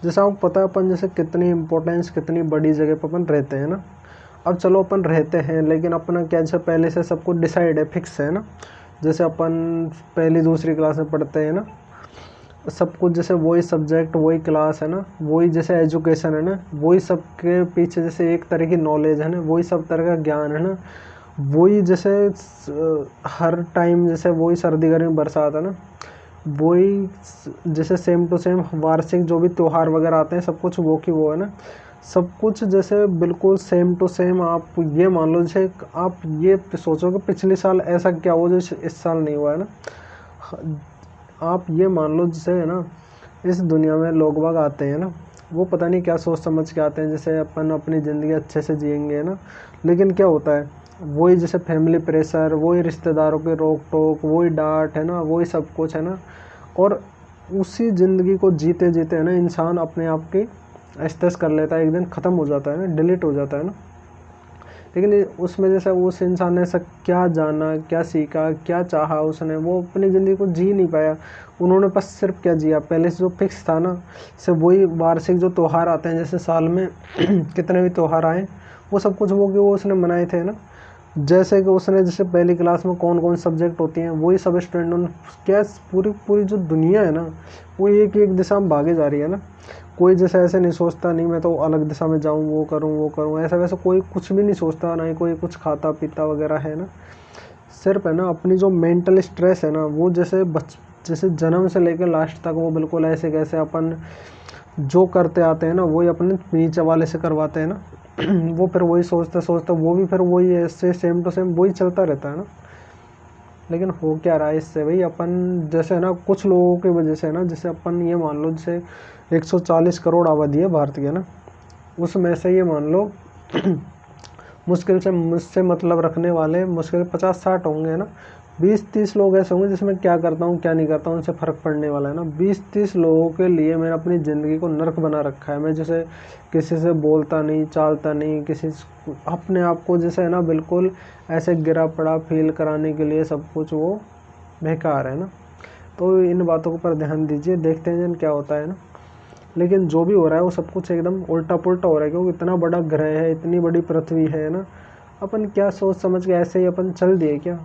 जैसे आपको पता है अपन जैसे कितनी इम्पोर्टेंस, कितनी बड़ी जगह पर अपन रहते हैं ना। अब चलो अपन रहते हैं, लेकिन अपना क्या जैसे पहले से सब कुछ डिसाइड है, फिक्स है ना। जैसे अपन पहली दूसरी क्लास में पढ़ते हैं ना, सब कुछ जैसे वही सब्जेक्ट, वही क्लास है ना, वही जैसे एजुकेशन है ना, वही सब के पीछे जैसे एक तरह की नॉलेज है ना, वही सब तरह का ज्ञान है ना, वही जैसे हर टाइम जैसे वही सर्दी गर्मी बरसात है ना, वही जैसे सेम टू सेम वार्षिक जो भी त्यौहार वगैरह आते हैं सब कुछ वो की वो है ना, सब कुछ जैसे बिल्कुल सेम टू सेम। आप ये मान लो जैसे आप ये सोचो कि पिछले साल ऐसा क्या हुआ जो इस साल नहीं हुआ है ना। आप ये मान लो जैसे है ना, इस दुनिया में लोग बाग आते हैं ना, वो पता नहीं क्या सोच समझ के आते हैं जैसे अपन अपनी ज़िंदगी अच्छे से जिएंगे है ना, लेकिन क्या होता है वही जैसे फैमिली प्रेशर, वही रिश्तेदारों के रोक टोक, वही डांट है ना, वही सब कुछ है ना। और उसी ज़िंदगी को जीते जीते है ना इंसान अपने आप की अस्तव्यस्त कर लेता है, एक दिन ख़त्म हो जाता है ना, डिलीट हो जाता है ना। लेकिन उसमें जैसे उस इंसान ने ऐसा क्या जाना, क्या सीखा, क्या चाहा उसने, वो अपनी ज़िंदगी को जी नहीं पाया। उन्होंने बस सिर्फ क्या जिया, पहले से जो फिक्स था ना, से वही वार्षिक जो त्यौहार आते हैं जैसे साल में कितने भी त्यौहार आए, वो सब कुछ वो उसने मनाए थे ना। जैसे कि उसने जैसे पहली क्लास में कौन कौन सब्जेक्ट होती हैं वही सब स्टूडेंट, क्या पूरी पूरी जो दुनिया है ना वो एक एक दिशा में भागे जा रही है ना। कोई जैसे ऐसे नहीं सोचता नहीं मैं तो अलग दिशा में जाऊँ, वो करूँ, ऐसा वैसा कोई कुछ भी नहीं सोचता, ना ही कोई कुछ खाता पीता वगैरह है ना। सिर्फ है ना अपनी जो मेंटल स्ट्रेस है ना वो जैसे जन्म से लेकर लास्ट तक वो बिल्कुल ऐसे कैसे अपन जो करते आते हैं ना वही अपने नीचे वाले से करवाते हैं ना। वो फिर वही सोचते सोचते वो भी फिर वही ऐसे सेम टू सेम वही चलता रहता है ना। लेकिन हो क्या रहा है इससे भाई, अपन जैसे है ना कुछ लोगों की वजह से है ना, जैसे अपन ये मान लो जैसे 140 करोड़ आबादी है भारत की है ना, उसमें से ये मान लो मुश्किल से मुझसे मतलब रखने वाले मुश्किल 50-60 होंगे ना। 20-30 लोग ऐसे होंगे जिसमें क्या करता हूँ क्या नहीं करता हूँ उनसे फ़र्क पड़ने वाला है ना। 20-30 लोगों के लिए मैंने अपनी ज़िंदगी को नर्क बना रखा है। मैं जैसे किसी से बोलता नहीं, चालता नहीं, अपने आप को जैसे है ना बिल्कुल ऐसे गिरा पड़ा फील कराने के लिए सब कुछ वो बेकार है ना। तो इन बातों पर ध्यान दीजिए, देखते हैं क्या होता है ना। लेकिन जो भी हो रहा है वो सब कुछ एकदम उल्टा पुल्टा हो रहा है, क्योंकि इतना बड़ा ग्रह है, इतनी बड़ी पृथ्वी है ना, अपन क्या सोच समझ के ऐसे ही अपन चल दिए क्या।